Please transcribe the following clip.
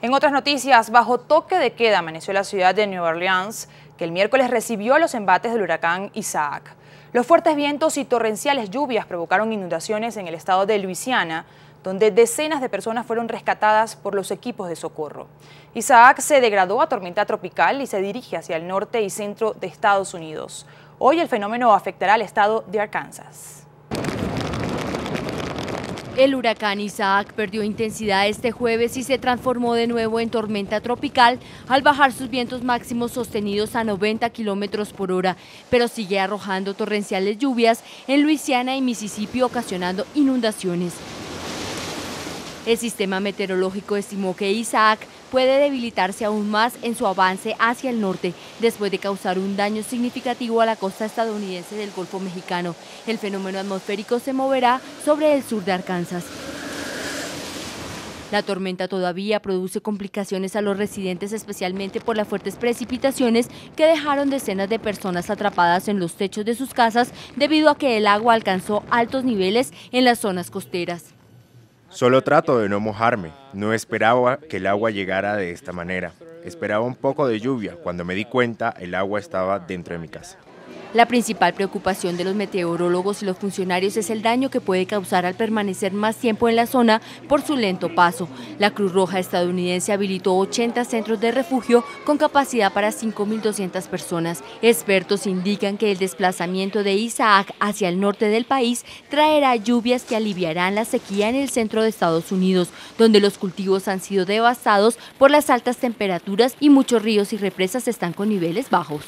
En otras noticias, bajo toque de queda amaneció la ciudad de New Orleans, que el miércoles recibió los embates del huracán Isaac. Los fuertes vientos y torrenciales lluvias provocaron inundaciones en el estado de Luisiana, donde decenas de personas fueron rescatadas por los equipos de socorro. Isaac se degradó a tormenta tropical y se dirige hacia el norte y centro de Estados Unidos. Hoy el fenómeno afectará al estado de Arkansas. El huracán Isaac perdió intensidad este jueves y se transformó de nuevo en tormenta tropical al bajar sus vientos máximos sostenidos a 90 kilómetros por hora, pero sigue arrojando torrenciales lluvias en Luisiana y Mississippi, ocasionando inundaciones. El sistema meteorológico estimó que Isaac puede debilitarse aún más en su avance hacia el norte, después de causar un daño significativo a la costa estadounidense del Golfo Mexicano. El fenómeno atmosférico se moverá sobre el sur de Arkansas. La tormenta todavía produce complicaciones a los residentes, especialmente por las fuertes precipitaciones que dejaron decenas de personas atrapadas en los techos de sus casas debido a que el agua alcanzó altos niveles en las zonas costeras. Solo trato de no mojarme. No esperaba que el agua llegara de esta manera. Esperaba un poco de lluvia. Cuando me di cuenta, el agua estaba dentro de mi casa. La principal preocupación de los meteorólogos y los funcionarios es el daño que puede causar al permanecer más tiempo en la zona por su lento paso. La Cruz Roja estadounidense habilitó 80 centros de refugio con capacidad para 5.200 personas. Expertos indican que el desplazamiento de Isaac hacia el norte del país traerá lluvias que aliviarán la sequía en el centro de Estados Unidos, donde los cultivos han sido devastados por las altas temperaturas y muchos ríos y represas están con niveles bajos.